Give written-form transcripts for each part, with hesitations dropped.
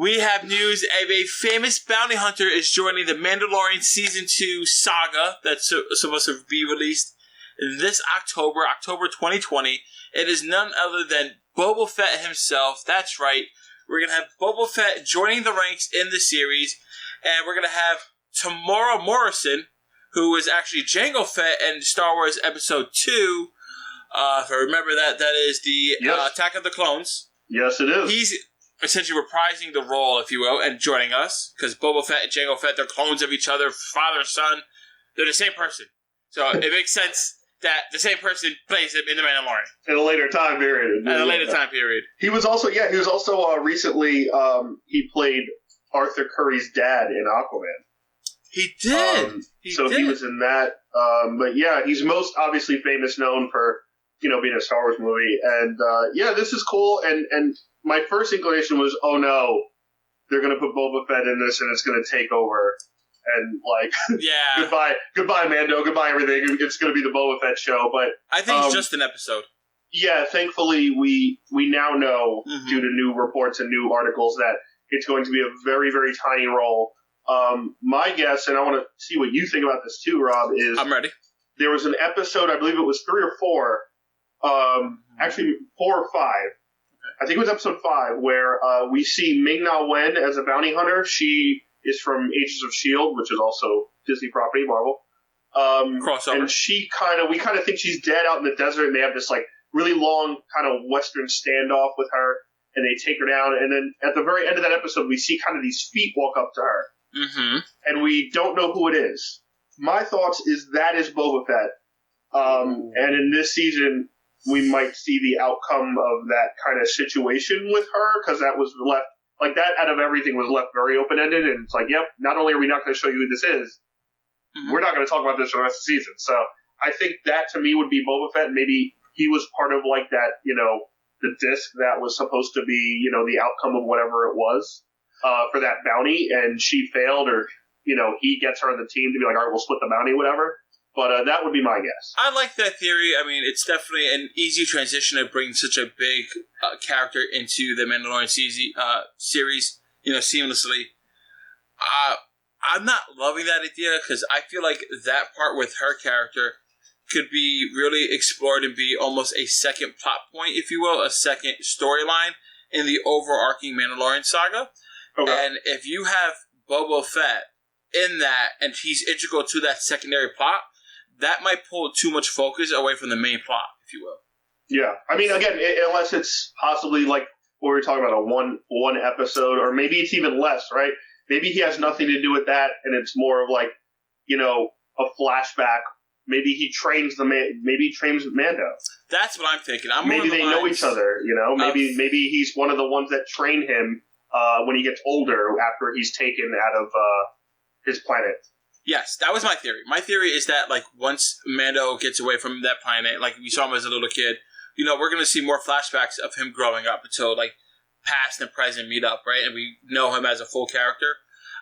We have news of a famous bounty hunter is joining the Mandalorian Season 2 saga that's supposed to be released this October 2020. It is none other than Boba Fett himself. That's right. We're going to have Boba Fett joining the ranks in the series. And we're going to have Temura Morrison, who was actually Jango Fett in Star Wars Episode 2. If I remember that is the Attack of the Clones. Yes, it is. He's essentially reprising the role, if you will, and joining us. Because Boba Fett and Jango Fett, they're clones of each other, father, son. They're the same person. So it makes sense that the same person plays him in The Mandalorian. In a later time period. He was also, recently, he played Arthur Curry's dad in Aquaman. He did. He was in that. But yeah, he's most obviously known for, being a Star Wars movie. And this is cool. And my first inclination was, oh no, they're going to put Boba Fett in this and it's going to take over. And goodbye Mando, goodbye everything. It's going to be the Boba Fett show. But I think it's just an episode. Yeah, thankfully we now know, due to new reports and new articles, that it's going to be a very, very tiny role. My guess, and I want to see what you think about this too, Rob, is... I'm ready. There was an episode, I believe it was 3 or 4, actually 4 or 5. Okay. I think it was episode 5, where we see Ming-Na Wen as a bounty hunter. She is from Agents of S.H.I.E.L.D., which is also Disney property, Marvel. Crossover. And we kind of think she's dead out in the desert, and they have this really long kind of Western standoff with her, and they take her down, and then at the very end of that episode, we see kind of these feet walk up to her. Mm-hmm. And we don't know who it is. My thoughts is that is Boba Fett. And in this season, we might see the outcome of that kind of situation with her, because that was left, that out of everything was left very open-ended, and it's not only are we not going to show you who this is, we're not going to talk about this for the rest of the season. So I think that, to me, would be Boba Fett, and maybe he was part of, that, the disc that was supposed to be, the outcome of whatever it was. For that bounty, and she failed, or, he gets her on the team to be all right, we'll split the bounty, whatever. But that would be my guess. I like that theory. I mean, it's definitely an easy transition to bring such a big character into the Mandalorian series, seamlessly. I'm not loving that idea, because I feel like that part with her character could be really explored and be almost a second plot point, if you will, a second storyline in the overarching Mandalorian saga. Okay. And if you have Boba Fett in that, and he's integral to that secondary plot, that might pull too much focus away from the main plot, if you will. Yeah. I mean, again, unless it's possibly what we were talking about, a one episode, or maybe it's even less, right? Maybe he has nothing to do with that, and it's more of a flashback. Maybe he trains Mando. That's what I'm thinking. Maybe they know each other, Maybe he's one of the ones that train him when he gets older, after he's taken out of his planet. Yes, that was my theory. My theory is that, once Mando gets away from that planet, we saw him as a little kid, we're going to see more flashbacks of him growing up until, past and present meet up, right? And we know him as a full character.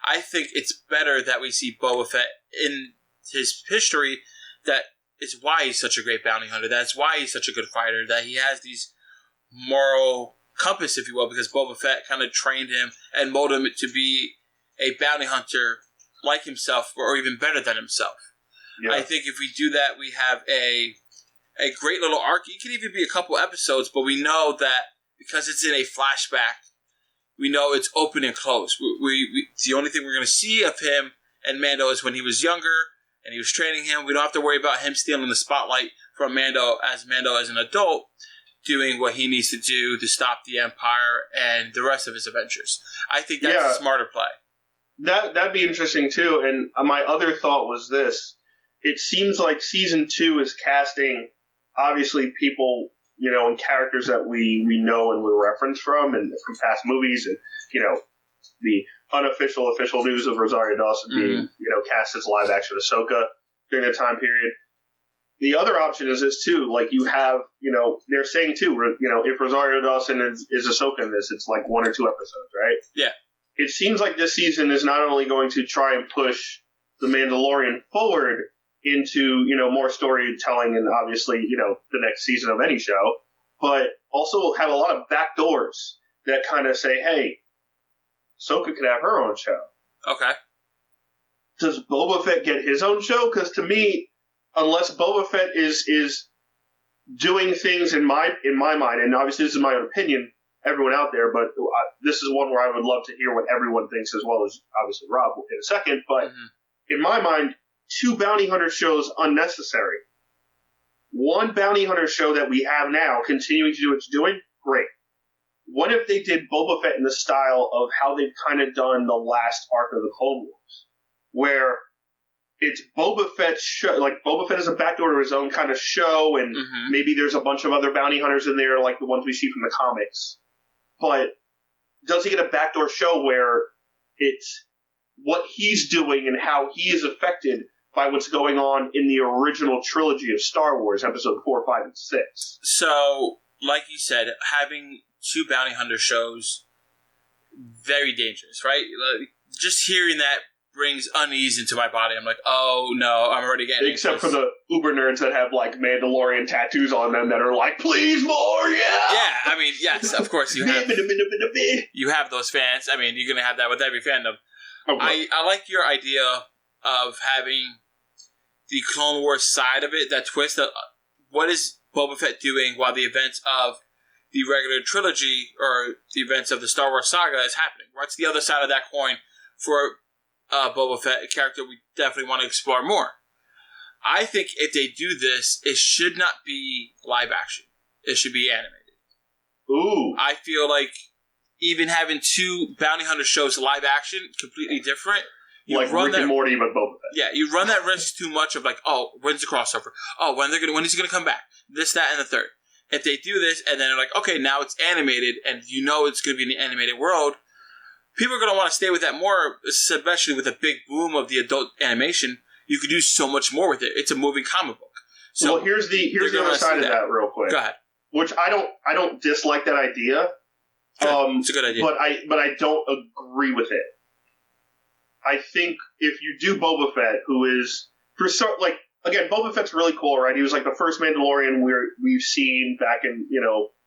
I think it's better that we see Boba Fett in his history. That is why he's such a great bounty hunter. That's why he's such a good fighter. That he has these moral compass, if you will, because Boba Fett kind of trained him and molded him to be a bounty hunter like himself, or even better than himself. Yeah. I think if we do that, we have a great little arc. It can even be a couple episodes, but we know that because it's in a flashback, we know it's open and closed. The only thing we're going to see of him and Mando is when he was younger and he was training him. We don't have to worry about him stealing the spotlight from Mando as an adult, doing what he needs to do to stop the Empire and the rest of his adventures. I think that's a smarter play. That'd be interesting too. And my other thought was this: it seems like season 2 is casting, obviously, people, and characters that we know and we reference from past movies, and the official news of Rosario Dawson being cast as live action Ahsoka during the time period. The other option is this too, you have, they're saying too, if Rosario Dawson is Ahsoka in this, it's 1 or 2 episodes, right? Yeah. It seems like this season is not only going to try and push The Mandalorian forward into, more storytelling and obviously, the next season of any show, but also have a lot of back doors that kind of say, hey, Ahsoka could have her own show. Okay. Does Boba Fett get his own show? Because to me, unless Boba Fett is doing things in my mind, and obviously this is my own opinion, everyone out there, but this is one where I would love to hear what everyone thinks, as well as obviously Rob in a second. But in my mind, 2 bounty hunter shows unnecessary. 1 bounty hunter show that we have now, continuing to do what it's doing, great. What if they did Boba Fett in the style of how they've kind of done the last arc of the Clone Wars, where it's Boba Fett's show, like Boba Fett is a backdoor to his own kind of show, and maybe there's a bunch of other bounty hunters in there, like the ones we see from the comics. But does he get a backdoor show where it's what he's doing and how he is affected by what's going on in the original trilogy of Star Wars, episode 4, 5, and 6? So, like you said, having 2 bounty hunter shows, very dangerous, right? Like, just hearing that brings unease into my body. I'm like, oh no, I'm already getting Except for the uber nerds that have like Mandalorian tattoos on them that are like, please more, yeah! Yeah, I mean, yes, of course you have those fans. I mean, you're going to have that with every fandom. Okay. I like your idea of having the Clone Wars side of it, that twist of what is Boba Fett doing while the events of the regular trilogy or the events of the Star Wars saga is happening. What's the other side of that coin for Boba Fett, a character we definitely want to explore more? I think if they do this, it should not be live action. It should be animated. Ooh. I feel like even having 2 bounty hunter shows live action, completely different. You like Rick and Morty, but Boba Fett. Yeah, you run that risk too much of like, oh, when's the crossover? Oh, when is he going to come back? This, that, and the third. If they do this, and then they're like, okay, now it's animated, and you know it's going to be in the animated world, people are going to want to stay with that more, especially with a big boom of the adult animation. You could do so much more with it. It's a moving comic book. So well, here's the other side of that real quick. Go ahead. Which I don't dislike that idea. Sure. It's a good idea. But I don't agree with it. I think if you do Boba Fett, who is again, Boba Fett's really cool, right? He was like the first Mandalorian we've seen back in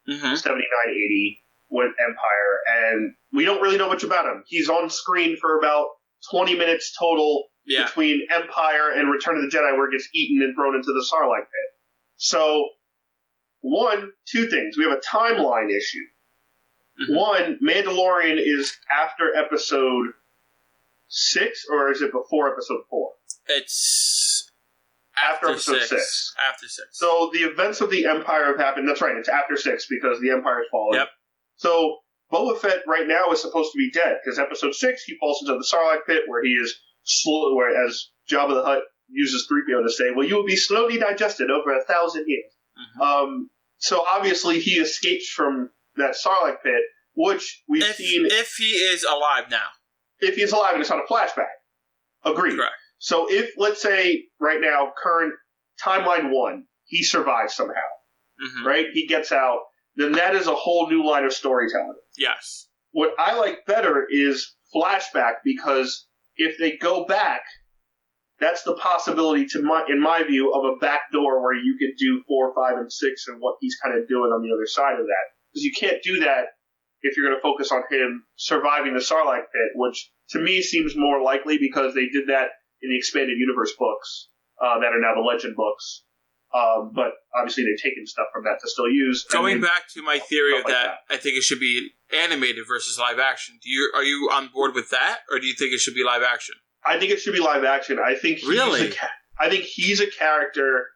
79, 80 with Empire, and we don't really know much about him. He's on screen for about 20 minutes total between Empire and Return of the Jedi, where it gets eaten and thrown into the Sarlacc pit. So, 2 things. We have a timeline issue. 1, Mandalorian is after episode 6, or is it before episode 4? It's after episode 6. After 6. So the events of the Empire have happened. That's right, it's after 6 because the Empire's fallen. Yep. So Boba Fett right now is supposed to be dead because episode 6 he falls into the Sarlacc pit where he is as Jabba the Hutt uses 3PO to say, well, you will be slowly digested over 1,000 years. So obviously he escapes from that Sarlacc pit, which we've seen. If he is alive now. If he's alive and it's not a flashback. Agreed. Correct. So if, let's say, right now, current timeline 1, he survives somehow, right? He gets out, then that is a whole new line of storytelling. Yes. What I like better is flashback, because if they go back, that's the possibility, in my view, of a back door where you could do 4, 5, and 6 and what he's kind of doing on the other side of that. Because you can't do that if you're going to focus on him surviving the Sarlacc pit, which to me seems more likely because they did that in the Expanded Universe books that are now the Legend books. But obviously they've taken stuff from that to still use. Going back to my theory of that, I think it should be animated versus live action. Are you on board with that, or do you think it should be live action? I think it should be live action. I think he's a character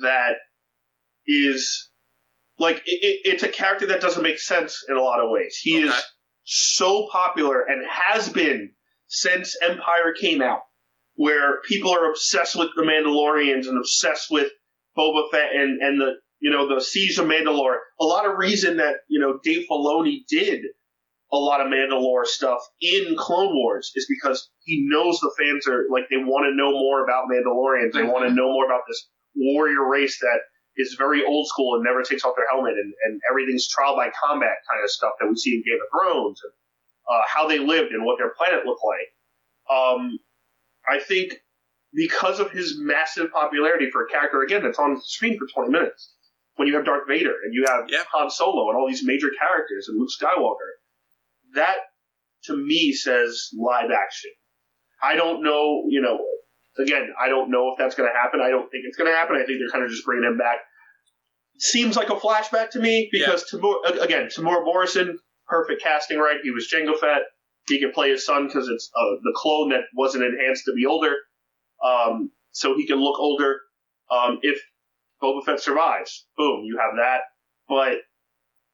that is like it's a character that doesn't make sense in a lot of ways. He is so popular and has been since Empire came out, where people are obsessed with the Mandalorians and obsessed with Boba Fett and the Siege of Mandalore. A lot of reason that Dave Filoni did a lot of Mandalore stuff in Clone Wars is because he knows the fans are like they want to know more about Mandalorians. They want to know more about this warrior race that is very old school and never takes off their helmet and everything's trial by combat kind of stuff that we see in Game of Thrones and how they lived and what their planet looked like. I think because of his massive popularity for a character, again, that's on the screen for 20 minutes, when you have Darth Vader and you have Han Solo and all these major characters and Luke Skywalker, that to me says live action. I don't know, again, I don't know if that's going to happen. I don't think it's going to happen. I think they're kind of just bringing him back. Seems like a flashback to me because, Temura Morrison, perfect casting, right? He was Jango Fett. He could play his son because it's the clone that wasn't enhanced to be older. So he can look older. If Boba Fett survives, boom, you have that. But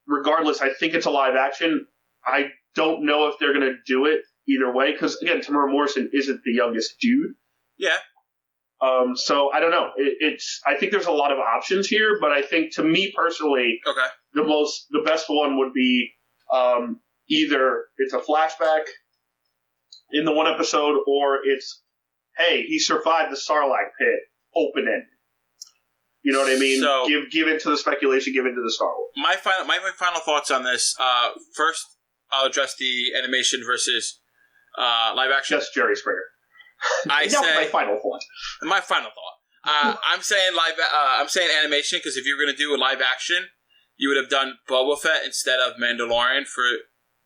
regardless, I think it's a live action. I don't know if they're going to do it either way because, again, Temura Morrison isn't the youngest dude. Yeah. So I don't know. I think there's a lot of options here, but I think to me personally, the best one would be either it's a flashback in the one episode, or it's, hey, he survived the Sarlacc pit, open ended. You know what I mean? So, give into the speculation, give into the Star Wars. My final thoughts on this. First, I'll address the animation versus live action. Just Jerry Springer. My final thought. My final thought. I'm saying animation because if you're going to do a live action, you would have done Boba Fett instead of Mandalorian for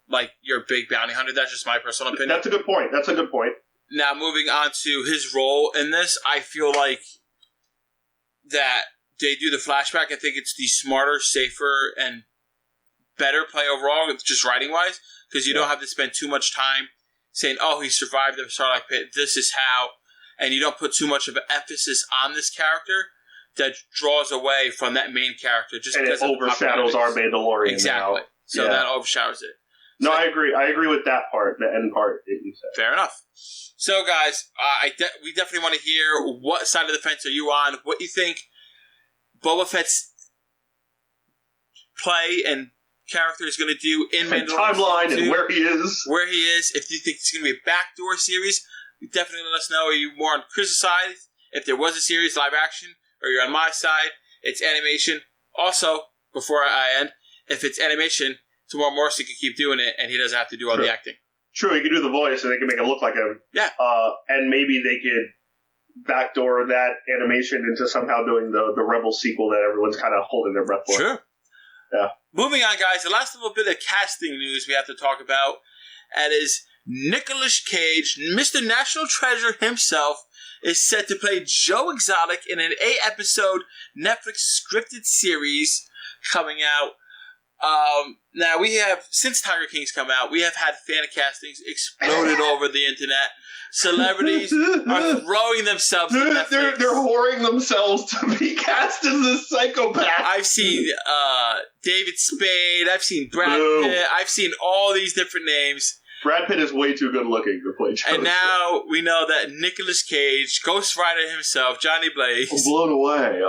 like your big bounty hunter. That's just my personal opinion. That's a good point. Now moving on to his role in this, I feel like that they do the flashback. I think it's the smarter, safer, and better play overall, just writing wise, because you don't have to spend too much time saying, "Oh, he survived the Sarlacc pit. This is how," and you don't put too much of an emphasis on this character that draws away from that main character. Just and because it overshadows our Mandalorian. Exactly. Now. So that overshadows it. No, I agree. I agree with that part, the end part that you said. Fair enough. So, guys, we definitely want to hear what side of the fence are you on, what you think Boba Fett's play and character is going to do in Mandalorian. Timeline and where he is. Where he is. If you think it's going to be a backdoor series, definitely let us know. Are you more on Chris's side? If there was a series, live action, or you're on my side, it's animation. Also, before I end, if it's animation, Temura Morrison can keep doing it, and he doesn't have to do all the acting. True, he can do the voice, and they can make it look like him. Yeah. And maybe they could backdoor that animation into somehow doing the Rebel sequel that everyone's kind of holding their breath for. Sure. Yeah. Moving on, guys, the last little bit of casting news we have to talk about, and is Nicolas Cage, Mr. National Treasure himself, is set to play Joe Exotic in an 8-episode Netflix scripted series coming out. Now we have, since Tiger King's come out, we have had fan castings exploded over the internet. Celebrities are throwing themselves at Netflix. They're whoring themselves to be cast as a psychopath. I've seen David Spade, I've seen Brad Pitt, I've seen all these different names. Brad Pitt is way too good looking to play Joe. And now we know that Nicolas Cage, Ghost Rider himself, Johnny Blaze, I'm blown away.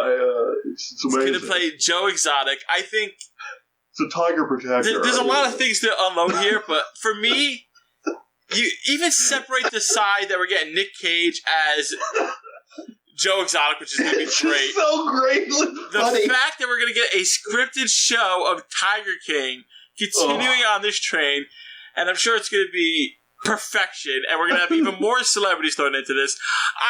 It's amazing. He's going to play Joe Exotic. I think it's a tiger protector. There's a lot of things to unload here, but for me, you even separate the side that we're getting Nick Cage as Joe Exotic, which is going to be great. So great. The fact that we're going to get a scripted show of Tiger King continuing on this train, and I'm sure it's going to be perfection, and we're going to have even more celebrities thrown into this.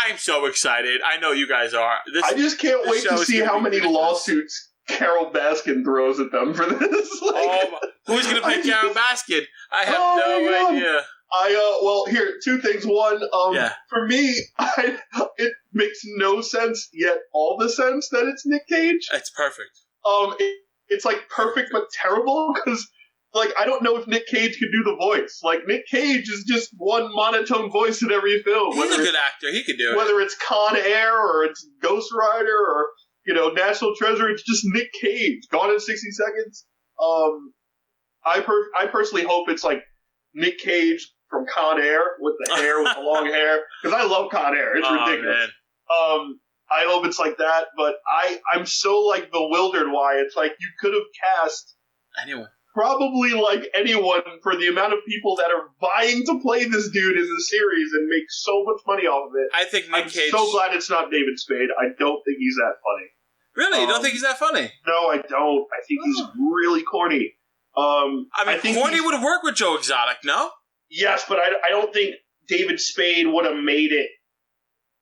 I'm so excited. I know you guys are. I just can't wait to see how many lawsuits Carol Baskin throws at them for this. Who's going to play Carol Baskin? I have no idea. Well, here, two things. One, for me, it makes no sense, yet all the sense that it's Nick Cage. It's perfect. It's like perfect but terrible, because like, I don't know if Nick Cage could do the voice. Like, Nick Cage is just one monotone voice in every film. He's a good actor. He could do it. Whether it's Con Air or it's Ghost Rider or, National Treasure, it's just Nick Cage. Gone in 60 Seconds. I personally hope it's like Nick Cage from Con Air with the hair, with the long hair. Because I love Con Air. It's ridiculous. Man. I hope it's like that. But I'm so, like, bewildered why. It's like you could have cast anyone. Probably like anyone for the amount of people that are vying to play this dude in the series and make so much money off of it. I think Nick Cage... I'm so glad it's not David Spade. I don't think he's that funny. Really? You don't think he's that funny? No, I don't. I think he's really corny. I think corny would have worked with Joe Exotic, no? Yes, but I don't think David Spade would have made it.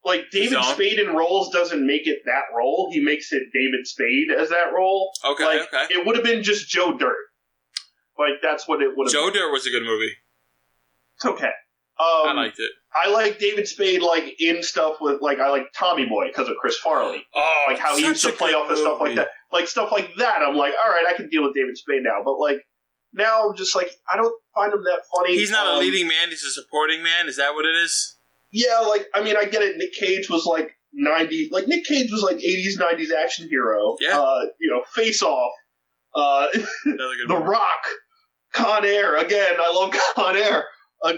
Like, David Spade in roles doesn't make it that role. He makes it David Spade as that role. Okay. It would have been just Joe Dirt. Like, that's what it would have been. Joe Dirt was a good movie. It's okay. I liked it. I like David Spade, like, in stuff with, like, I like Tommy Boy because of Chris Farley. Oh, like, how he used to play off of stuff like that. Like, stuff like that, I'm like, all right, I can deal with David Spade now. But, like, now I'm just like, I don't find him that funny. He's not a leading man, he's a supporting man? Is that what it is? Yeah, like, I mean, I get it. Nick Cage was, like, 90... Like, Nick Cage was, like, 80s, 90s action hero. Yeah. Face Off. The Rock. Con Air. Again, I love Con Air.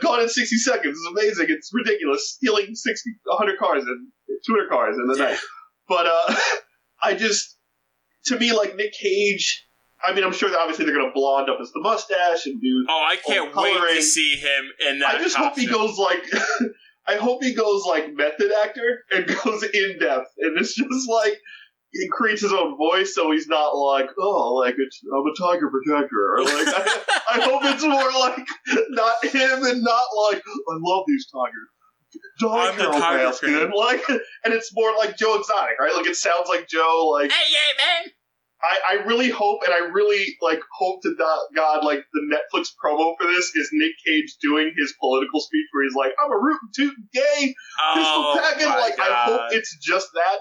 Gone in 60 seconds. It's amazing. It's ridiculous. Stealing 100 cars and 200 cars in the night. But to me, like, Nick Cage, I mean, I'm sure that obviously they're going to blonde up as the mustache and do. Oh, I can't wait to see him in that. I just hope he goes like. I hope he goes like method actor and goes in depth, and it's just like he creates his own voice, so he's not like, oh, like I'm a tiger protector, or like I hope it's more like not him and not like I love these tigers. I'm the tiger fan. Like, and it's more like Joe Exotic, right? Like it sounds like Joe, like hey, yeah, man. I really hope, and I really hope to God, like the Netflix promo for this is Nick Cage doing his political speech where he's like, "I'm a rootin' tootin' gay pistol packing." Like, God. I hope it's just that.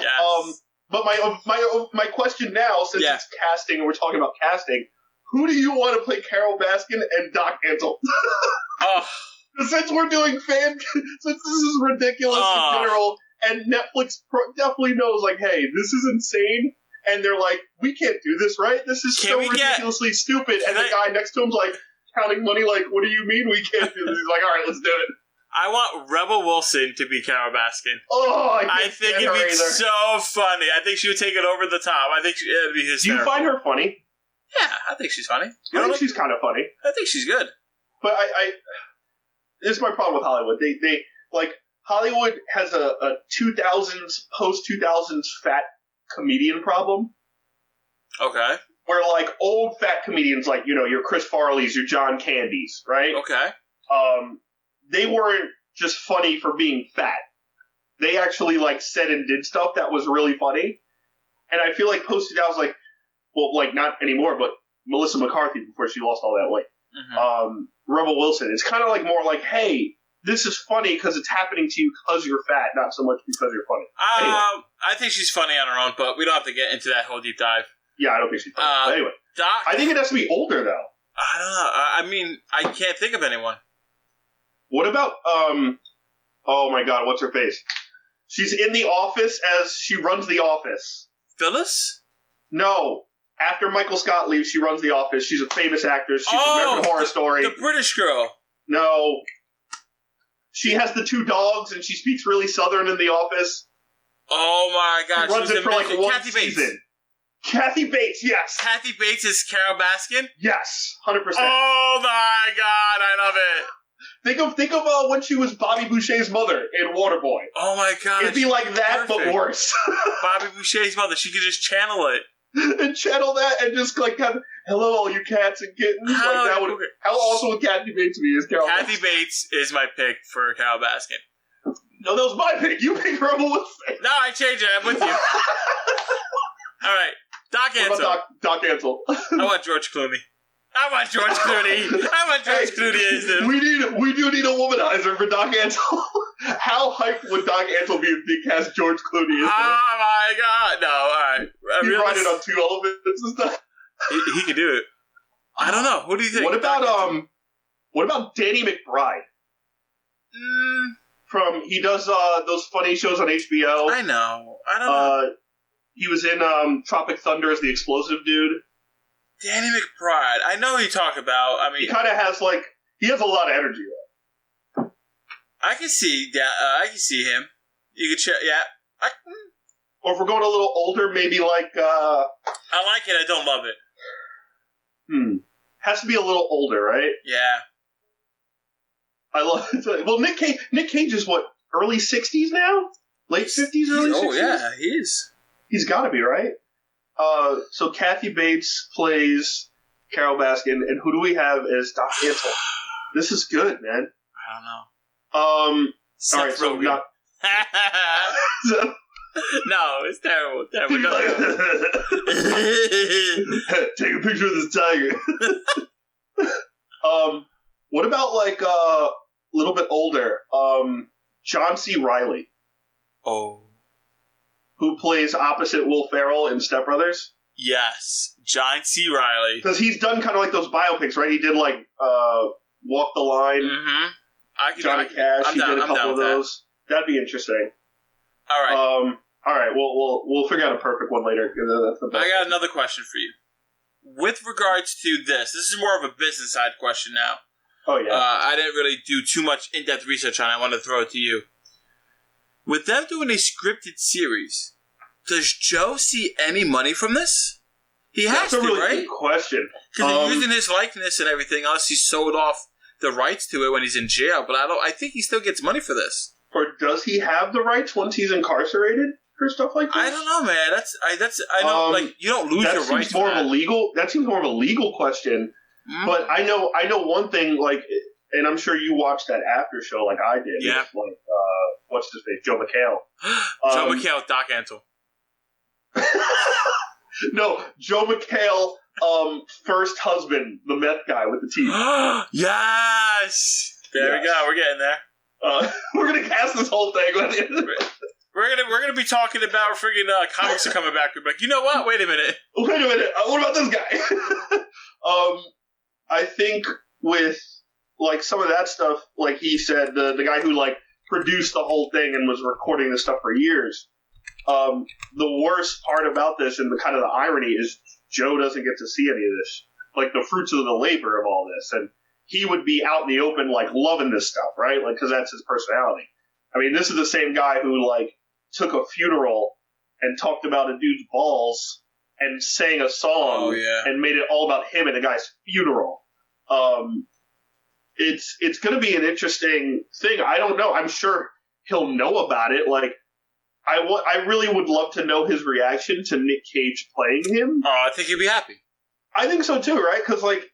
Yes. But my question now, since it's casting, and we're talking about casting, who do you want to play Carol Baskin and Doc Antle? Since we're doing since this is ridiculous in general, and Netflix definitely knows, like, hey, this is insane. And they're like, we can't do this, right? This is so ridiculously stupid. And the guy next to him's like, counting money, like, what do you mean we can't do this? He's like, all right, let's do it. I want Rebel Wilson to be Carol Baskin. Oh, I think it'd be so funny. I think she would take it over the top. I think it'd be hysterical. Do you find her funny? Yeah, I think she's funny. I think she's kind of funny. I think she's good. But this is my problem with Hollywood. They like, Hollywood has a 2000s, post-2000s fat comedian problem. Okay. Where, like, old fat comedians, like, your Chris Farleys, your John Candys, right? Okay. They weren't just funny for being fat. They actually, like, said and did stuff that was really funny. And I feel like post-2000s, like, well, like, not anymore, but Melissa McCarthy before she lost all that weight. Mm-hmm. Rebel Wilson. It's kind of like more like, hey, this is funny because it's happening to you because you're fat, not so much because you're funny. Anyway. I think she's funny on her own, but we don't have to get into that whole deep dive. Yeah, I don't think she's funny. But anyway, I think it has to be older, though. I don't know. I mean, I can't think of anyone. What about, oh my God, what's her face? She's in The Office as she runs The Office. Phyllis? No. After Michael Scott leaves, she runs The Office. She's a famous actress. She's in American Horror Story. The British girl. No. She has the 2 dogs, and she speaks really Southern in The Office. Oh my God. She runs it for like one Kathy season. Bates. Kathy Bates, yes. Kathy Bates is Carol Baskin? Yes, 100%. Oh my God, I love it. Think of when she was Bobby Boucher's mother in Waterboy. Oh my God. It'd be like that, perfect. But worse. Bobby Boucher's mother. She could just channel it. And channel that and just like have, hello all you cats and kittens. How awesome would Kathy Bates be as Carol Kathy Baskin? Bates is my pick for Carol Baskin. No, that was my pick. You picked Rebel Wilson. No, I changed it. I'm with you. All right. Doc Antle. Doc Antle. I want George Clooney. I want George Clooney as him. We do need a womanizer for Doc Antle. How hyped would Doc Antle be if they cast George Clooney as him? Oh my God. No, all right. He's riding on 2 elephants and stuff. He could do it. I don't know. Who do you think? What about Danny McBride? He does those funny shows on HBO. I know. I don't know. He was in Tropic Thunder as the explosive dude. Danny McBride. I know who you talk about. I mean, he kind of has he has a lot of energy. I can see him. You could check. Yeah. Or if we're going a little older, maybe like. I like it. I don't love it. Has to be a little older, right? Yeah. I love it. Well, Nick Cage is what, early 60s now? Late 50s, early 60s? Oh, yeah, he is. He's got to be, right? So Kathy Bates plays Carol Baskin, and who do we have as Doc Antle? This is good, man. I don't know. All right, so not. No, it's terrible. No. Take a picture of this tiger. What about like a little bit older, John C. Reilly, Oh. who plays opposite Will Ferrell in Step Brothers? Yes. John C. Reilly. Because he's done kind of like those biopics, right? He did like Walk the Line, Johnny Cash. He did a couple of those. That'd be interesting. All right. All right. We'll figure out a perfect one later. That's the best. I got another question for you. With regards to this is more of a business side question now. Oh yeah. I didn't really do too much in-depth research on it. I want to throw it to you. With them doing a scripted series, does Joe see any money from this? He has to, right? That's a really good question. Because they're using his likeness and everything else. He sold off the rights to it when he's in jail, but I think he still gets money for this. Or does he have the rights once he's incarcerated for stuff like this? I don't know, man. I know, like, you don't lose your rights. That seems more of a legal question. But I know one thing, like, and I'm sure you watched that after show like I did. Yeah. With, like, what's his face? Joe McHale. Joe McHale with Doc Antle. No, Joe McHale, first husband, the meth guy with the teeth. Yes! There we go. We're getting there. We're gonna cast this whole thing by the end of it. We're gonna be talking about freaking comics are coming back. We're like, you know what? Wait a minute. What about this guy? I think with like some of that stuff, like he said, the guy who like produced the whole thing and was recording this stuff for years. The worst part about this and the kind of the irony is Joe doesn't get to see any of this, like the fruits of the labor of all this, and he would be out in the open, like loving this stuff, right? Like, because that's his personality. I mean, this is the same guy who like took a funeral and talked about a dude's balls and sang a song and made it all about him and the guy's funeral. It's going to be an interesting thing. I don't know. I'm sure he'll know about it. Like, I really would love to know his reaction to Nick Cage playing him. Oh, I think he'd be happy. I think so too, right? Because like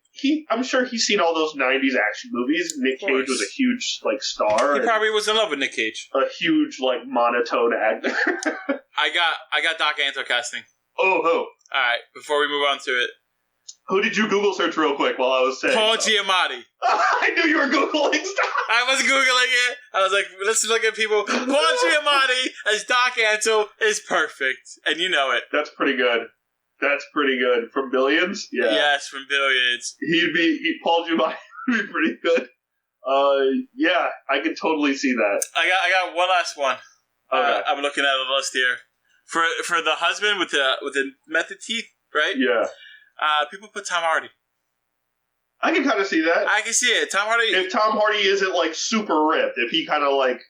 I'm sure he's seen all those '90s action movies. Nick Cage was a huge like star. He probably was in love with Nick Cage. A huge like monotone actor. I got Doc Antle casting. Oh, who? All right, before we move on to it. Who did you Google search real quick while I was saying? Paul Giamatti. I knew you were Googling stuff. I was Googling it. I was like, let's look at people. Paul Giamatti as Doc Antle is perfect. And you know it. That's pretty good. From Billions? Yeah. Yes, from Billions. Paul Giamatti would be pretty good. Yeah, I could totally see that. I got one last one. Okay. I'm looking at the list here. For the husband with the method teeth, right? Yeah. People put Tom Hardy. I can kind of see that. I can see it. Tom Hardy. If Tom Hardy isn't like super ripped, if he kind of like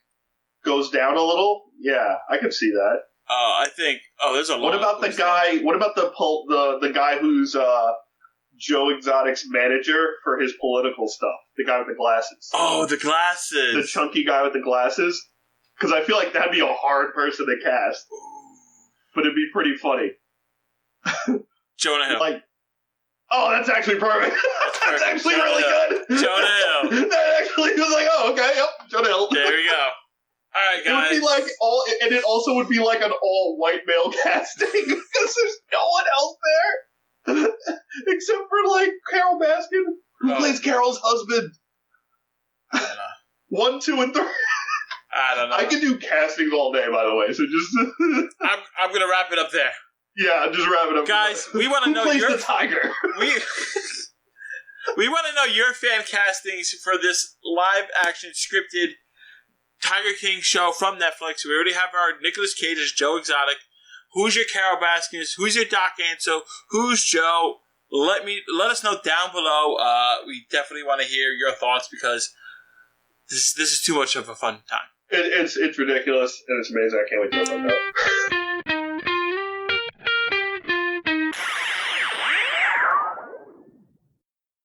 goes down a little, yeah, I can see that. I think. Oh, there's a lot. What about the guy? What about the guy who's Joe Exotic's manager for his political stuff? The guy with the glasses. Oh, the glasses. The chunky guy with the glasses. Because I feel like that'd be a hard person to cast, but it'd be pretty funny. Jonah Hill. Like, oh, that's actually perfect. That's actually really good. Jonah Hill. That actually was like, oh, okay, yep, Jonah Hill. There we go. All right, guys. It would be like and it also would be like an all-white male casting because there's no one else there except for like Carol Baskin, who plays Carol's husband. I don't know. 1, 2, and 3. I don't know. I can do castings all day, by the way. So just I'm gonna wrap it up there. Yeah, just wrap it up. Guys, we want to know plays the tiger. We want to know your fan castings for this live action scripted Tiger King show from Netflix. We already have our Nicolas Cage as Joe Exotic. Who's your Carol Baskins? Who's your Doc Antle? Who's Joe? Let us know down below. We definitely want to hear your thoughts because this is too much of a fun time. It's ridiculous and it's amazing. I can't wait to talk about that.